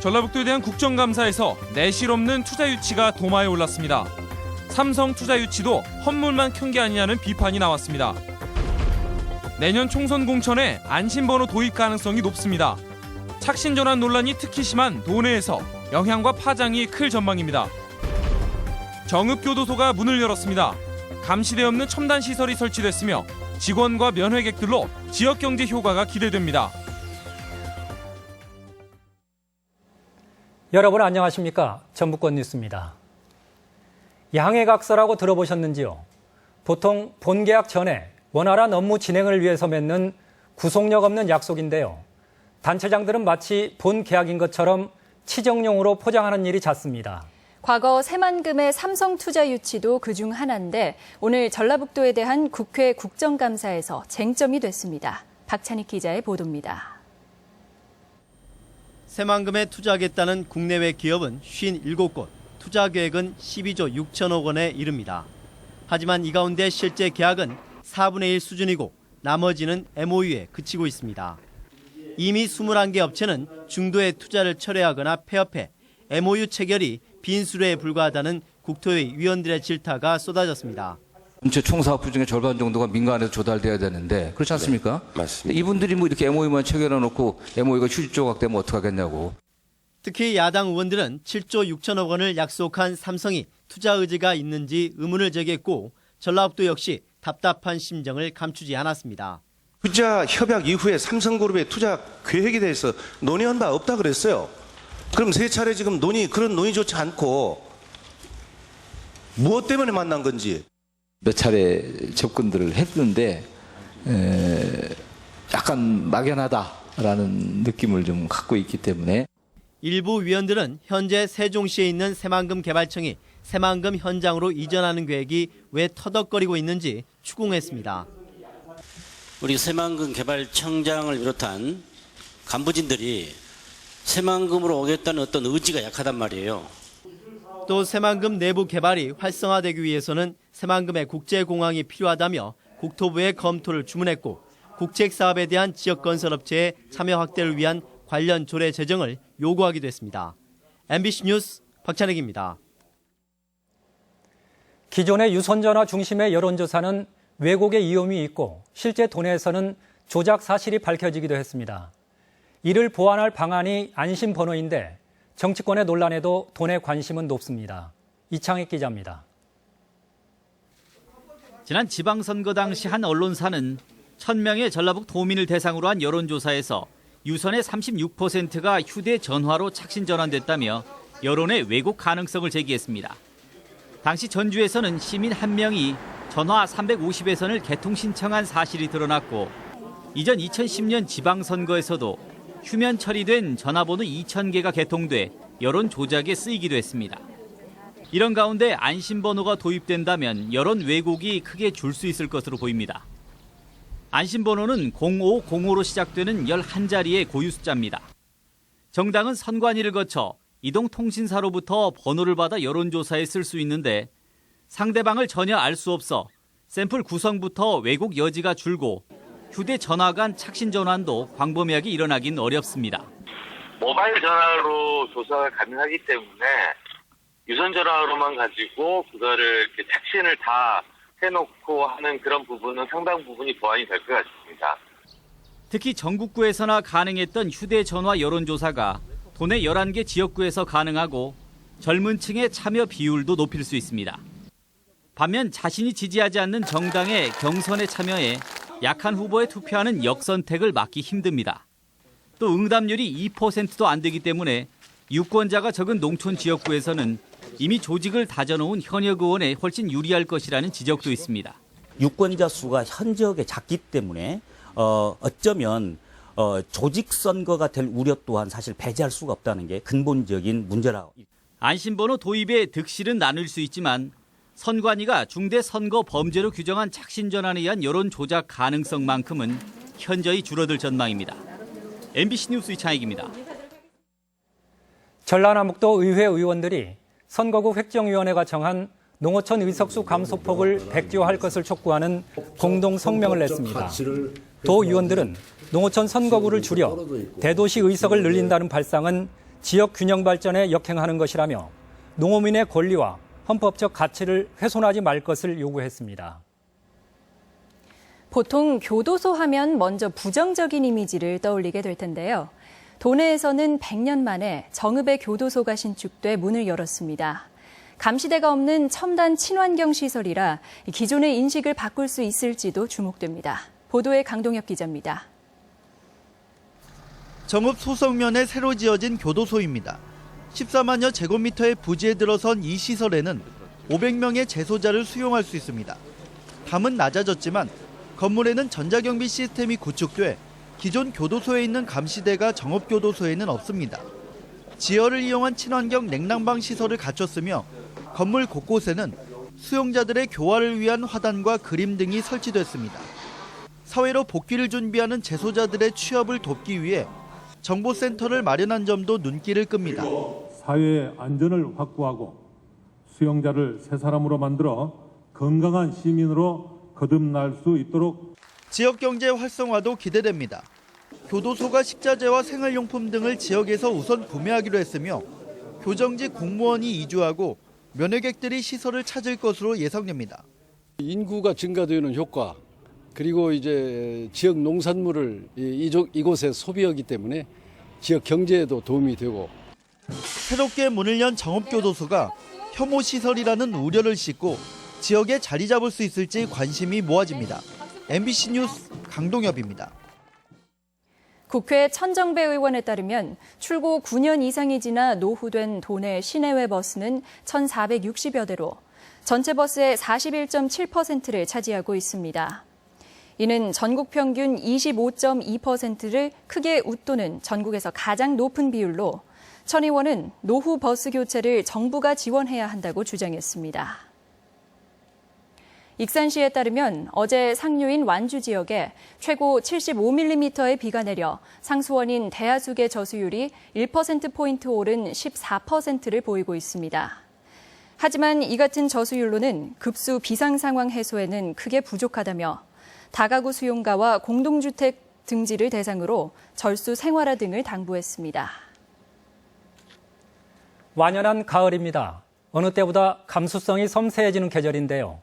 전라북도에 대한 국정감사에서 내실 없는 투자 유치가 도마에 올랐습니다. 삼성 투자 유치도 헛물만 켠 게 아니냐는 비판이 나왔습니다. 내년 총선 공천에 안심번호 도입 가능성이 높습니다. 착신전환 논란이 특히 심한 도내에서 영향과 파장이 클 전망입니다. 정읍교도소가 문을 열었습니다. 감시대 없는 첨단 시설이 설치됐으며 직원과 면회객들로 지역경제 효과가 기대됩니다. 여러분 안녕하십니까? 전북권 뉴스입니다. 양해각서라고 들어보셨는지요? 보통 본계약 전에 원활한 업무 진행을 위해서 맺는 구속력 없는 약속인데요. 단체장들은 마치 본계약인 것처럼 치정용으로 포장하는 일이 잦습니다. 과거 새만금의 삼성투자 유치도 그중 하나인데 오늘 전라북도에 대한 국회 국정감사에서 쟁점이 됐습니다. 박찬익 기자의 보도입니다. 새만금에 투자하겠다는 국내외 기업은 57곳, 투자 계획은 12조 6천억 원에 이릅니다. 하지만 이 가운데 실제 계약은 4분의 1 수준이고 나머지는 MOU에 그치고 있습니다. 이미 21개 업체는 중도에 투자를 철회하거나 폐업해 MOU 체결이 빈수레에 불과하다는 국토의 위원들의 질타가 쏟아졌습니다. 전체 총사업부 중에 절반 정도가 민간에서 조달돼야 되는데 그렇지 않습니까? 네, 맞습니다. 이분들이 뭐 이렇게 MOU만 체결해놓고 MOU가 휴지 조각되면 어떡하겠냐고. 특히 야당 의원들은 7조 6천억 원을 약속한 삼성이 투자 의지가 있는지 의문을 제기했고 전라북도 역시 답답한 심정을 감추지 않았습니다. 투자 협약 이후에 삼성그룹의 투자 계획에 대해서 논의한 바 없다 그랬어요. 그럼 세 차례 지금 그런 논의조차 않고 무엇 때문에 만난 건지. 몇 차례 접근들을 했는데 약간 막연하다라는 느낌을 좀 갖고 있기 때문에 일부 위원들은 현재 세종시에 있는 새만금 개발청이 새만금 현장으로 이전하는 계획이 왜 터덕거리고 있는지 추궁했습니다. 우리 새만금 개발청장을 비롯한 간부진들이 새만금으로 오겠다는 어떤 의지가 약하단 말이에요. 또 새만금 내부 개발이 활성화되기 위해서는 새만금의 국제공항이 필요하다며 국토부에 검토를 주문했고 국책 사업에 대한 지역건설업체의 참여 확대를 위한 관련 조례 제정을 요구하기도 했습니다. MBC 뉴스 박찬익입니다. 기존의 유선전화 중심의 여론조사는 왜곡의 위험이 있고 실제 도내에서는 조작 사실이 밝혀지기도 했습니다. 이를 보완할 방안이 안심번호인데 정치권의 논란에도 도내 관심은 높습니다. 이창익 기자입니다. 지난 지방선거 당시 한 언론사는 1,000명의 전라북 도민을 대상으로 한 여론조사에서 유선의 36%가 휴대전화로 착신 전환됐다며 여론의 왜곡 가능성을 제기했습니다. 당시 전주에서는 시민 1명이 전화 350회선을 개통 신청한 사실이 드러났고 이전 2010년 지방선거에서도 휴면 처리된 전화번호 2,000개가 개통돼 여론 조작에 쓰이기도 했습니다. 이런 가운데 안심번호가 도입된다면 여론 왜곡이 크게 줄 수 있을 것으로 보입니다. 안심번호는 0505로 시작되는 11자리의 고유 숫자입니다. 정당은 선관위를 거쳐 이동통신사로부터 번호를 받아 여론조사에 쓸 수 있는데 상대방을 전혀 알 수 없어 샘플 구성부터 왜곡 여지가 줄고 휴대전화 간 착신 전환도 광범위하게 일어나긴 어렵습니다. 모바일 전화로 조사가 가능하기 때문에 유선 전화로만 가지고 그거를 이렇게 착신을 다 해놓고 하는 그런 부분은 상당 부분이 보완이 될 것 같습니다. 특히 전국구에서나 가능했던 휴대전화 여론조사가 도내 11개 지역구에서 가능하고 젊은 층의 참여 비율도 높일 수 있습니다. 반면 자신이 지지하지 않는 정당의 경선에 참여해 약한 후보에 투표하는 역선택을 막기 힘듭니다. 또 응답률이 2%도 안 되기 때문에 유권자가 적은 농촌 지역구에서는 이미 조직을 다져놓은 현역 의원에 훨씬 유리할 것이라는 지적도 있습니다. 유권자 수가 현 지역에 작기 때문에 어쩌면 조직 선거가 될 우려 또한 사실 배제할 수가 없다는 게 근본적인 문제라고. 안심번호 도입의 득실은 나눌 수 있지만 선관위가 중대 선거 범죄로 규정한 착신 전환에 의한 여론 조작 가능성만큼은 현저히 줄어들 전망입니다. MBC 뉴스 이창익입니다. 전라남북도 의회 의원들이 선거구 획정위원회가 정한 농어촌 의석수 감소폭을 백지화할 것을 촉구하는 공동 성명을 냈습니다. 도 의원들은 농어촌 선거구를 줄여 대도시 의석을 늘린다는 발상은 지역 균형 발전에 역행하는 것이라며 농어민의 권리와 헌법적 가치를 훼손하지 말 것을 요구했습니다. 보통 교도소 하면 먼저 부정적인 이미지를 떠올리게 될 텐데요. 도내에서는 100년 만에 정읍의 교도소가 신축돼 문을 열었습니다. 감시대가 없는 첨단 친환경 시설이라 기존의 인식을 바꿀 수 있을지도 주목됩니다. 보도에 강동엽 기자입니다. 정읍 소성면에 새로 지어진 교도소입니다. 14만여 제곱미터의 부지에 들어선 이 시설에는 500명의 재소자를 수용할 수 있습니다. 담은 낮아졌지만 건물에는 전자경비 시스템이 구축돼 기존 교도소에 있는 감시대가 정읍교도소에는 없습니다. 지하를 이용한 친환경 냉난방 시설을 갖췄으며 건물 곳곳에는 수용자들의 교화를 위한 화단과 그림 등이 설치됐습니다. 사회로 복귀를 준비하는 재소자들의 취업을 돕기 위해 정보센터를 마련한 점도 눈길을 끕니다. 사회의 안전을 확보하고 수용자를 새 사람으로 만들어 건강한 시민으로 거듭날 수 있도록 지역경제 활성화도 기대됩니다. 교도소가 식자재와 생활용품 등을 지역에서 우선 구매하기로 했으며 교정직 공무원이 이주하고 면회객들이 시설을 찾을 것으로 예상됩니다. 인구가 증가되는 효과 그리고 이제 지역 농산물을 이곳에 소비하기 때문에 지역 경제에도 도움이 되고 새롭게 문을 연 정읍교도소가 혐오 시설이라는 우려를 싣고 지역에 자리 잡을 수 있을지 관심이 모아집니다. MBC 뉴스 강동엽입니다. 국회 천정배 의원에 따르면 출고 9년 이상이 지나 노후된 도내 시내외 버스는 1,460여 대로 전체 버스의 41.7%를 차지하고 있습니다. 이는 전국 평균 25.2%를 크게 웃도는 전국에서 가장 높은 비율로 천 의원은 노후 버스 교체를 정부가 지원해야 한다고 주장했습니다. 익산시에 따르면 어제 상류인 완주 지역에 최고 75mm의 비가 내려 상수원인 대하수계 저수율이 1%포인트 오른 14%를 보이고 있습니다. 하지만 이 같은 저수율로는 급수 비상 상황 해소에는 크게 부족하다며 다가구 수용가와 공동주택 등지를 대상으로 절수 생활화 등을 당부했습니다. 완연한 가을입니다. 어느 때보다 감수성이 섬세해지는 계절인데요.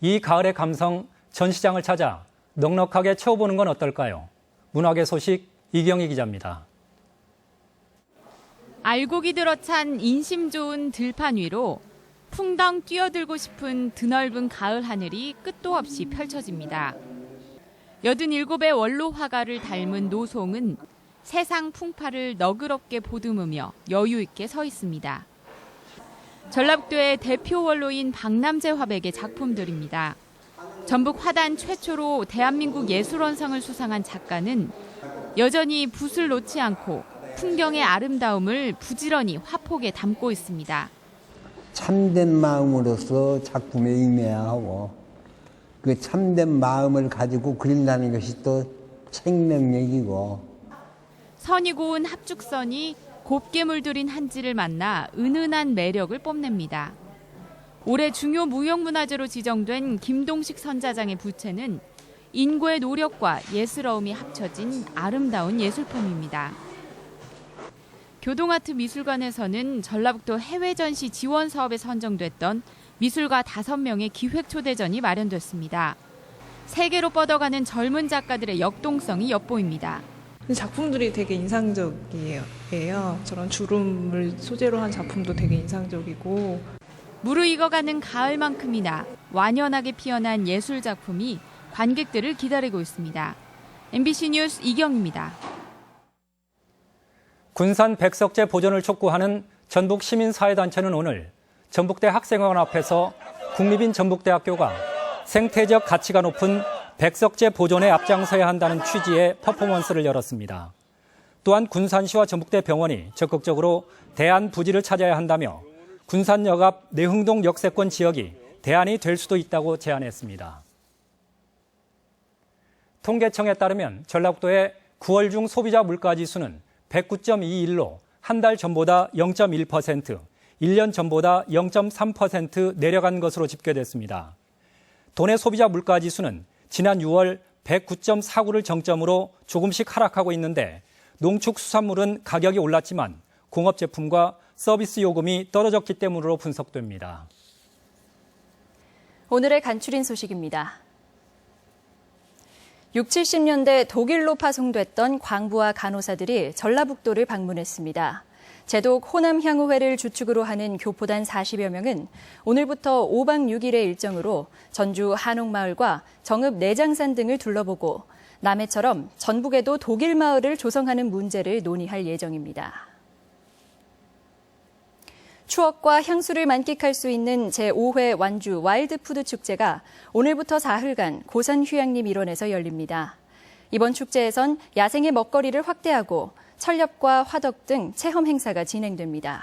이 가을의 감성, 전시장을 찾아 넉넉하게 채워보는 건 어떨까요? 문학의 소식 이경희 기자입니다. 알곡이 들어찬 인심 좋은 들판 위로 풍덩 뛰어들고 싶은 드넓은 가을 하늘이 끝도 없이 펼쳐집니다. 87의 원로 화가를 닮은 노송은 세상 풍파를 너그럽게 보듬으며 여유 있게 서 있습니다. 전라북도의 대표 원로인 박남재 화백의 작품들입니다. 전북 화단 최초로 대한민국 예술원상을 수상한 작가는 여전히 붓을 놓지 않고 풍경의 아름다움을 부지런히 화폭에 담고 있습니다. 참된 마음으로서 작품에 임해야 하고 그 참된 마음을 가지고 그린다는 것이 또 생명력이고 선이 고운 합죽선이 곱게 물들인 한지를 만나 은은한 매력을 뽐냅니다. 올해 중요 무형문화재로 지정된 김동식 선자장의 부채는 인고의 노력과 예스러움이 합쳐진 아름다운 예술품입니다. 교동아트 미술관에서는 전라북도 해외 전시 지원 사업에 선정됐던 미술가 5명의 기획 초대전이 마련됐습니다. 세계로 뻗어가는 젊은 작가들의 역동성이 엿보입니다. 작품들이 되게 인상적이에요. 저런 주름을 소재로 한 작품도 되게 인상적이고 무르익어가는 가을만큼이나 완연하게 피어난 예술 작품이 관객들을 기다리고 있습니다. MBC 뉴스 이경입니다. 군산 백석제 보존을 촉구하는 전북 시민사회단체는 오늘 전북대 학생회관 앞에서 국립인 전북대학교가 생태적 가치가 높은 백석제 보존에 앞장서야 한다는 취지의 퍼포먼스를 열었습니다. 또한 군산시와 전북대 병원이 적극적으로 대안 부지를 찾아야 한다며 군산역 앞 내흥동 역세권 지역이 대안이 될 수도 있다고 제안했습니다. 통계청에 따르면 전라북도의 9월 중 소비자 물가지수는 109.21로 한 달 전보다 0.1%, 1년 전보다 0.3% 내려간 것으로 집계됐습니다. 도내 소비자 물가지수는 지난 6월 109.49를 정점으로 조금씩 하락하고 있는데 농축수산물은 가격이 올랐지만 공업 제품과 서비스 요금이 떨어졌기 때문으로 분석됩니다. 오늘의 간추린 소식입니다. 60, 70년대 독일로 파송됐던 광부와 간호사들이 전라북도를 방문했습니다. 제독 호남향후회를 주축으로 하는 교포단 40여 명은 오늘부터 5박 6일의 일정으로 전주 한옥마을과 정읍 내장산 등을 둘러보고 남해처럼 전북에도 독일 마을을 조성하는 문제를 논의할 예정입니다. 추억과 향수를 만끽할 수 있는 제5회 완주 와일드푸드 축제가 오늘부터 사흘간 고산 휴양림 일원에서 열립니다. 이번 축제에선 야생의 먹거리를 확대하고 철렵과 화덕 등 체험 행사가 진행됩니다.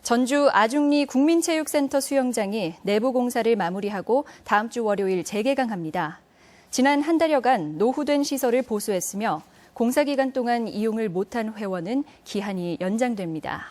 전주 아중리 국민체육센터 수영장이 내부 공사를 마무리하고 다음 주 월요일 재개강합니다. 지난 한 달여간 노후된 시설을 보수했으며 공사 기간 동안 이용을 못한 회원은 기한이 연장됩니다.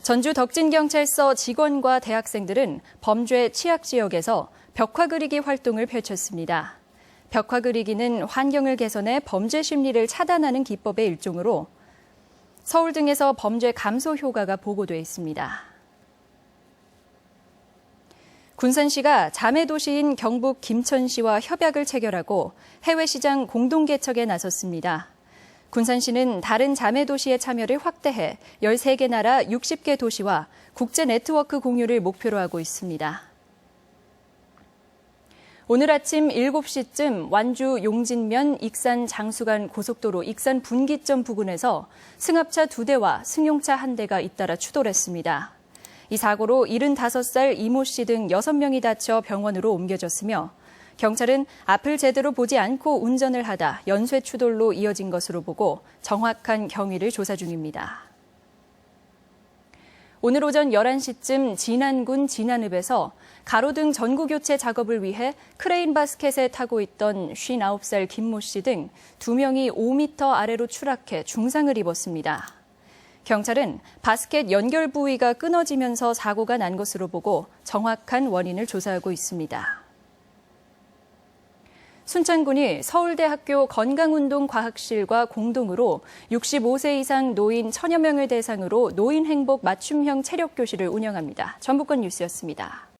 전주 덕진경찰서 직원과 대학생들은 범죄 취약 지역에서 벽화 그리기 활동을 펼쳤습니다. 벽화 그리기는 환경을 개선해 범죄 심리를 차단하는 기법의 일종으로 서울 등에서 범죄 감소 효과가 보고돼 있습니다. 군산시가 자매도시인 경북 김천시와 협약을 체결하고 해외시장 공동 개척에 나섰습니다. 군산시는 다른 자매도시의 참여를 확대해 13개 나라 60개 도시와 국제 네트워크 공유를 목표로 하고 있습니다. 오늘 아침 7시쯤 완주 용진면 익산 장수간 고속도로 익산 분기점 부근에서 승합차 2대와 승용차 1대가 잇따라 추돌했습니다. 이 사고로 75살 이모 씨 등 6명이 다쳐 병원으로 옮겨졌으며 경찰은 앞을 제대로 보지 않고 운전을 하다 연쇄 추돌로 이어진 것으로 보고 정확한 경위를 조사 중입니다. 오늘 오전 11시쯤 진안군 진안읍에서 가로등 전구 교체 작업을 위해 크레인 바스켓에 타고 있던 59살 김모 씨 등 2명이 5m 아래로 추락해 중상을 입었습니다. 경찰은 바스켓 연결 부위가 끊어지면서 사고가 난 것으로 보고 정확한 원인을 조사하고 있습니다. 순창군이 서울대학교 건강운동과학실과 공동으로 65세 이상 노인 1000여 명을 대상으로 노인 행복 맞춤형 체력 교실을 운영합니다. 전북권 뉴스였습니다.